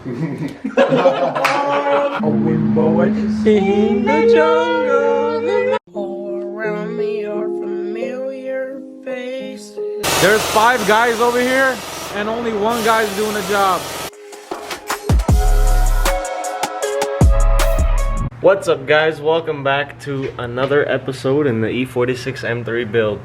A wind boy in the jungle. All around me are familiar faces. There's 5 guys over here, and only 1 guy's doing a job. What's up, guys? Welcome back to another episode in the E46 M3 build.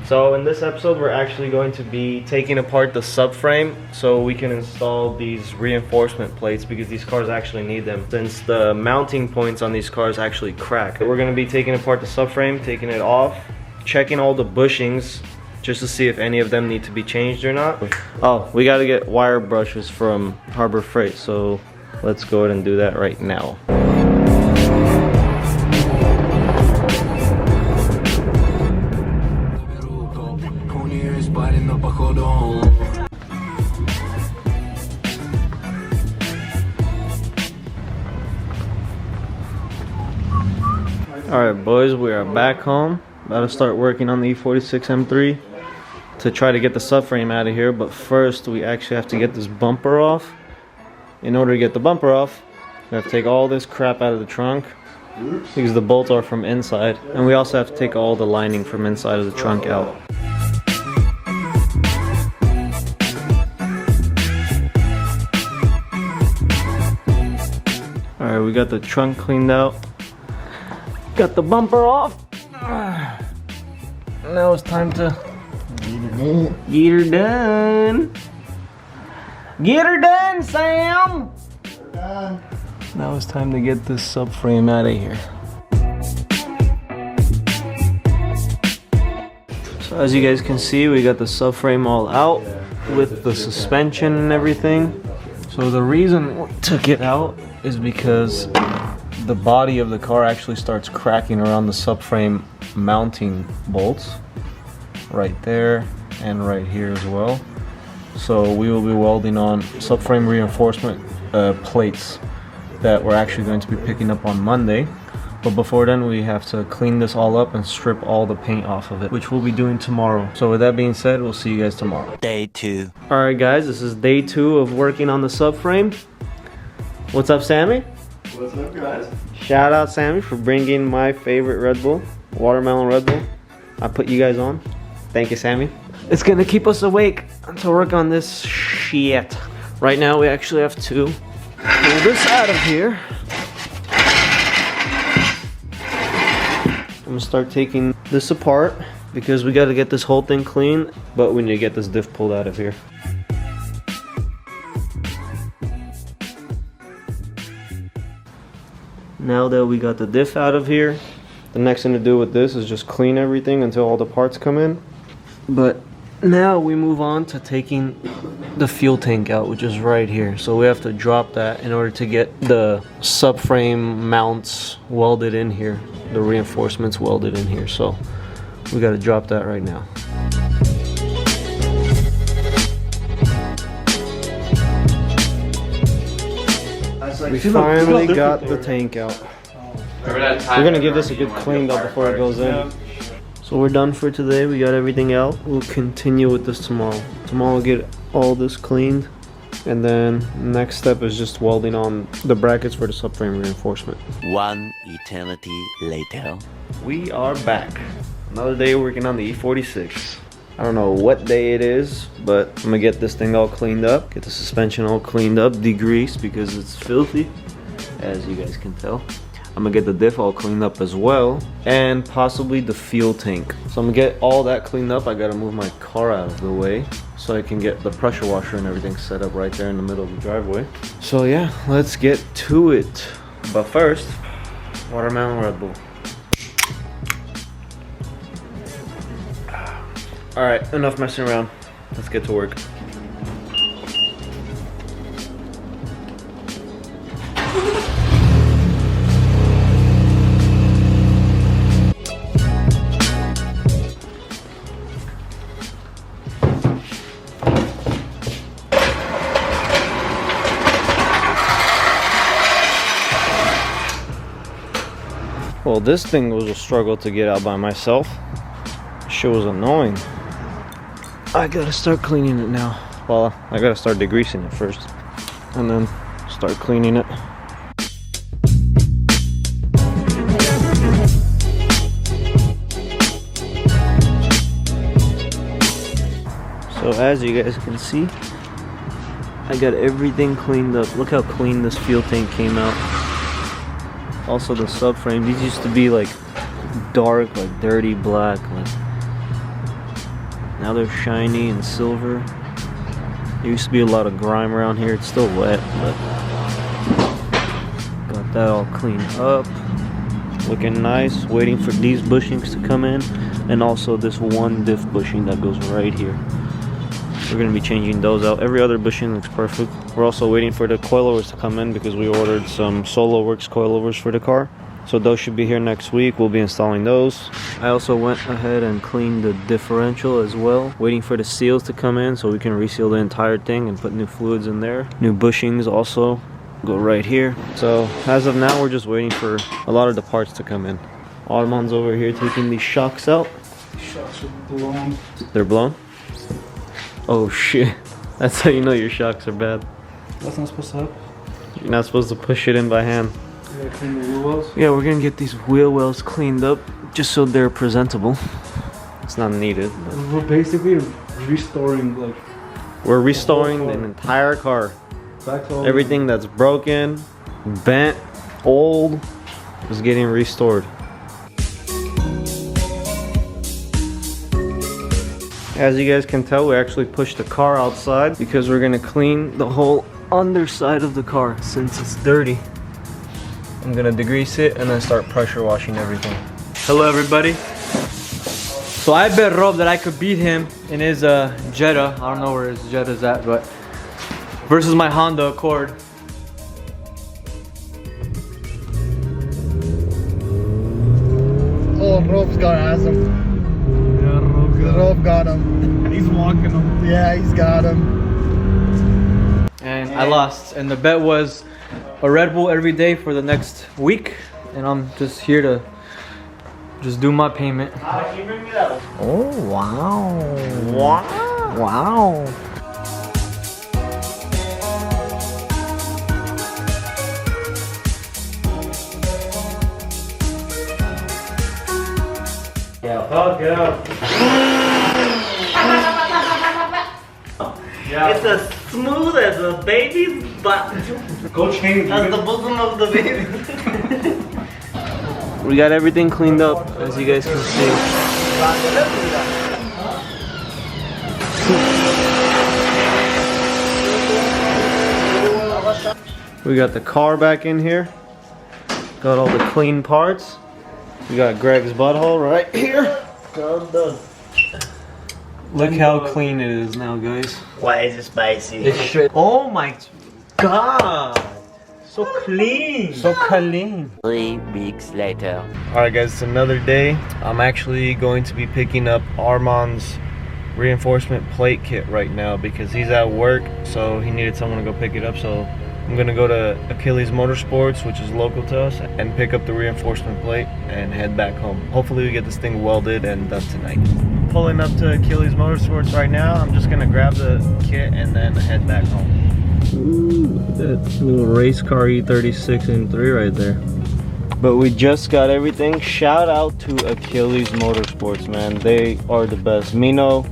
So in this episode, we're actually going to be taking apart the subframe so we can install these reinforcement plates because these cars actually need them since the mounting points on these cars actually crack. We're going to be taking apart the subframe, taking it off, checking all the bushings just to see if any of them need to be changed or not. Oh, we got to get wire brushes from Harbor Freight, so let's go ahead and do that right now. Alright boys, we are back home. About to start working on the E46 M3 to try to get the subframe out of here, but first we actually have to get this bumper off. In order to get the bumper off, we have to take all this crap out of the trunk because the bolts are from inside, and we also have to take all the lining from inside of the trunk out. Alright, we got the trunk cleaned out. Got the bumper off. Now it's time to get her done. Get her done, Sam. Now it's time to get this subframe out of here. So as you guys can see, we got the subframe all out with the suspension and everything. So the reason we took it out is because the body of the car actually starts cracking around the subframe mounting bolts right there and right here as well. So we will be welding on subframe reinforcement plates that we're actually going to be picking up on Monday. But before then, we have to clean this all up and strip all the paint off of it, which we'll be doing tomorrow. So with that being said, we'll see you guys tomorrow. Day 2. Alright guys, this is day 2 of working on the subframe. What's up, Sammy? What's up, guys? Shout out Sammy for bringing my favorite Red Bull, watermelon Red Bull. I put you guys on. Thank you, Sammy. It's gonna keep us awake to work on this shit. Right now we actually have to pull this out of here. I'm gonna start taking this apart because we gotta get this whole thing clean, but we need to get this diff pulled out of here. Now that we got the diff out of here, the next thing to do with this is just clean everything until all the parts come in. But now we move on to taking the fuel tank out, which is right here. So we have to drop that in order to get the subframe mounts welded in here, the reinforcements welded in here. So we got to drop that right now. We finally got the tank out. We're gonna give this a good clean though before it goes in. So we're done for today. We got everything out. We'll continue with this tomorrow. Tomorrow we'll get all this cleaned, and then next step is just welding on the brackets for the subframe reinforcement. One eternity later. We are back. Another day working on the E46. I don't know what day it is, but I'm gonna get this thing all cleaned up, get the suspension all cleaned up, degreased because it's filthy, as you guys can tell. I'm gonna get the diff all cleaned up as well, and possibly the fuel tank. So I'm gonna get all that cleaned up. I gotta move my car out of the way so I can get the pressure washer and everything set up right there in the middle of the driveway. So yeah, let's get to it. But first, watermelon Red Bull. Alright, enough messing around. Let's get to work. Well, this thing was a struggle to get out by myself. Shit was annoying. I gotta start cleaning it now. Well, I gotta start degreasing it first, and then start cleaning it. So as you guys can see, I got everything cleaned up. Look how clean this fuel tank came out. Also the subframe, these used to be like dark, like dirty black. Like, now they're shiny and silver. There used to be a lot of grime around here. It's still wet, but got that all cleaned up. Looking nice. Waiting for these bushings to come in, and also this one diff bushing that goes right here. We're going to be changing those out. Every other bushing looks perfect. We're also waiting for the coilovers to come in because we ordered some Solo Works coilovers for the car. So those should be here next week. We'll be installing those. I also went ahead and cleaned the differential as well. Waiting for the seals to come in so we can reseal the entire thing and put new fluids in there. New bushings also go right here. So as of now, we're just waiting for a lot of the parts to come in. Armand's over here taking these shocks out. Shocks are blown. They're blown? Oh shit. That's how you know your shocks are bad. That's not supposed to happen. You're not supposed to push it in by hand. You gotta clean the wheel wells. Yeah, we're gonna get these wheel wells cleaned up just so they're presentable. It's not needed, but We're basically restoring, like, we're restoring the entire car. back to all Everything that's broken, bent, old is getting restored. As you guys can tell, we actually pushed the car outside because we're gonna clean the whole underside of the car since it's dirty. I'm gonna degrease it and then start pressure washing everything. Hello everybody. So I bet Rob that I could beat him in his Jetta. I don't know where his Jetta's at, but versus my Honda Accord. Oh, Rob's got him. Yeah, Rob got him. He's walking them. Yeah, he's got him. And I lost. And the bet was a Red Bull every day for the next week. And I'm just here to just do my payment. Oh, wow. Wow. Wow. Yeah, fuck yeah. It's as smooth as a baby's butt. Go change. As the bosom of the baby. We got everything cleaned up, as you guys can see. We got the car back in here. Got all the clean parts. We got Greg's butthole right here. Look how clean it is now, guys. Why is it spicy? It's straight. Oh my god! So clean! So clean. 3 weeks later. Alright guys, it's another day. I'm actually going to be picking up Armand's reinforcement plate kit right now because he's at work, so he needed someone to go pick it up. So I'm gonna go to Achilles Motorsports, which is local to us, and pick up the reinforcement plate and head back home. Hopefully we get this thing welded and done tonight. Pulling up to Achilles Motorsports right now. I'm just gonna grab the kit and then head back home. Ooh, that little race car E46 M3 right there. But we just got everything. Shout out to Achilles Motorsports, man. They are the best. Mino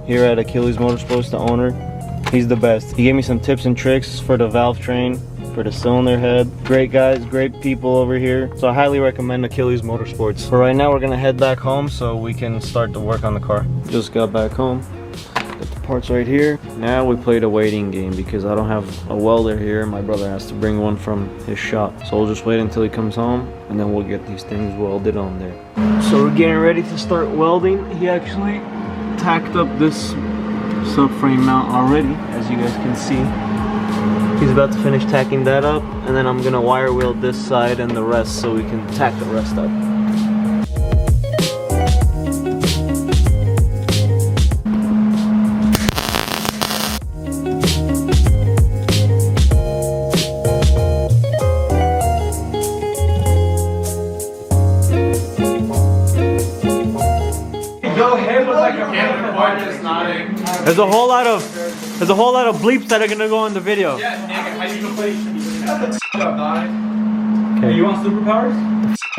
here at Achilles Motorsports, the owner, he's the best. He gave me some tips and tricks for the valve train, for the cylinder head. Great guys, great people over here. So I highly recommend Achilles Motorsports. For right now, we're gonna head back home so we can start to work on the car. Just got back home. Got the parts right here. Now we played a waiting game because I don't have a welder here. My brother has to bring one from his shop. So we'll just wait until he comes home and then we'll get these things welded on there. So we're getting ready to start welding. He actually tacked up this subframe mount already, as you guys can see. He's about to finish tacking that up, and then I'm gonna wire weld this side and the rest so we can tack the rest up. Your head was like a man just nodding. There's a whole lot of bleeps that are gonna go in the video. Yeah, nigga, how you Hey, you want superpowers?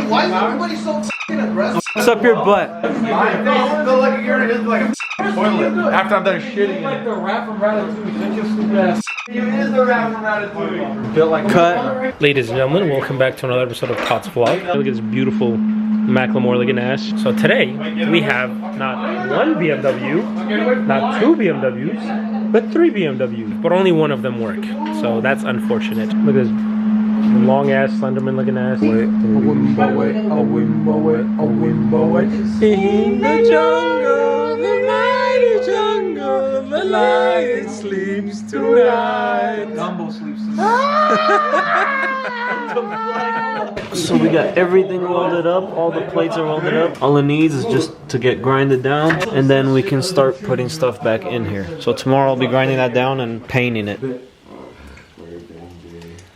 Why is everybody so fucking aggressive? What's up your butt? My face feel like you're in like a toilet after I'm done shitting. Like the rat from Ratatouille. Shut your stupid ass. You is the rat from Ratatouille. Built like cut. Ladies and gentlemen, welcome back to another episode of Todd's Vlog. Look at this beautiful Macklemore looking ass. So today, we have not one BMW, not two BMWs, but three BMWs. But only one of them work. So that's unfortunate. Look at this long ass, Slenderman looking ass. In the jungle, the mighty jungle, the lion sleeps tonight. Dumbo sleeps tonight. So we got everything welded up, all the plates are welded up. All it needs is just to get grinded down, and then we can start putting stuff back in here. So tomorrow I'll be grinding that down and painting it.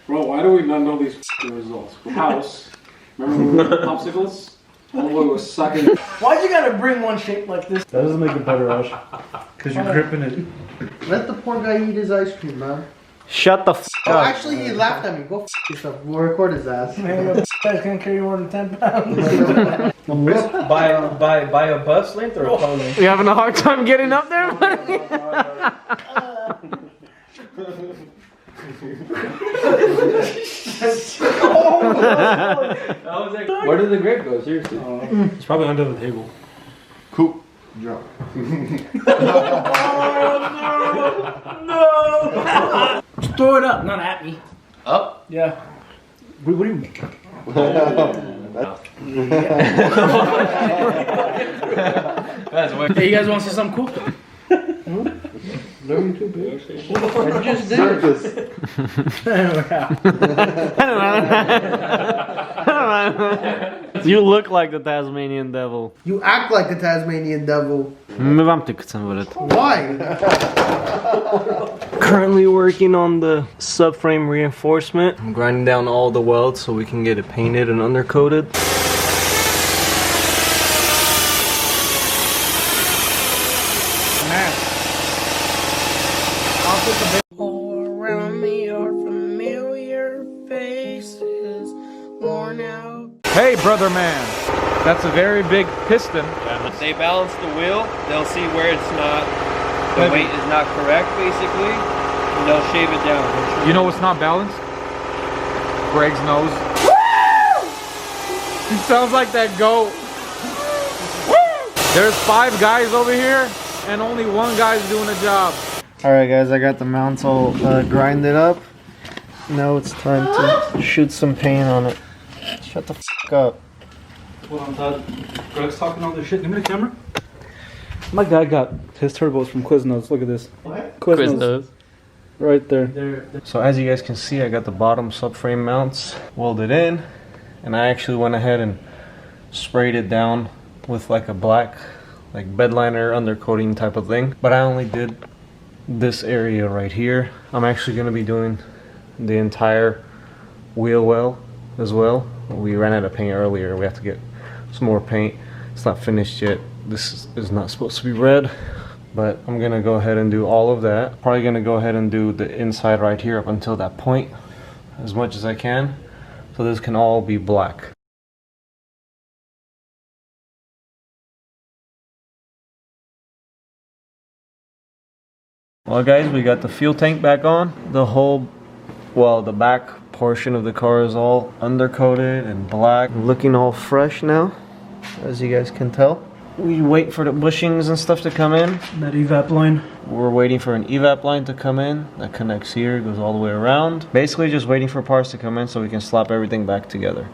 Bro, why do we not know these results? House. Remember popsicles? Homeboy was sucking. Why'd you gotta bring one shaped like this? That doesn't make it better, Rush. Because you're gripping it. Let the poor guy eat his ice cream, man. Shut the f Oh, up. actually, he laughed at me. Go f yourself. We'll record his ass. Guys can't carry more than 10 pounds. By a bus length or a car length? You having a hard time getting up there, buddy? Where did the grape go? Seriously. It's probably under the table. Cool. Drop. Just throw it up, not at me. Up? Yeah. What do you mean? Hey, you guys want to see something cool? You look like the Tasmanian devil. You act like the Tasmanian devil. Why? Currently working on the subframe reinforcement. I'm grinding down all the welds so we can get it painted and undercoated. All around me are familiar faces, worn out. Hey, brother man. That's a very big piston. They balance the wheel, they'll see where it's not, the weight is not correct basically, and they'll shave it down. You know what's not balanced? Greg's nose. He sounds like that goat. There's 5 guys over here, and only one guy's doing a job. Alright guys, I got the mounts all grinded up. Now it's time to shoot some paint on it. Shut the f up. Hold on, Todd. Greg's talking all this shit. Give me the camera. My guy got his turbos from Quiznos. Look at this. What? Quiznos. Right there. So as you guys can see, I got the bottom subframe mounts welded in, and I actually went ahead and sprayed it down with like a black, like bedliner undercoating type of thing. But I only did this area right here. I'm actually going to be doing the entire wheel well as well. We ran out of paint earlier. We have to get some more paint. It's not finished yet. This is not supposed to be red, but I'm gonna go ahead and do all of that. Probably gonna go ahead and do the inside right here up until that point as much as I can, so this can all be black. Well guys, we got the fuel tank back on. The whole, well, the back portion of the car is all undercoated and black, looking all fresh now, as you guys can tell. We wait for the bushings and stuff to come in. That evap line. We're waiting for an evap line to come in that connects here, goes all the way around. Basically just waiting for parts to come in so we can slap everything back together.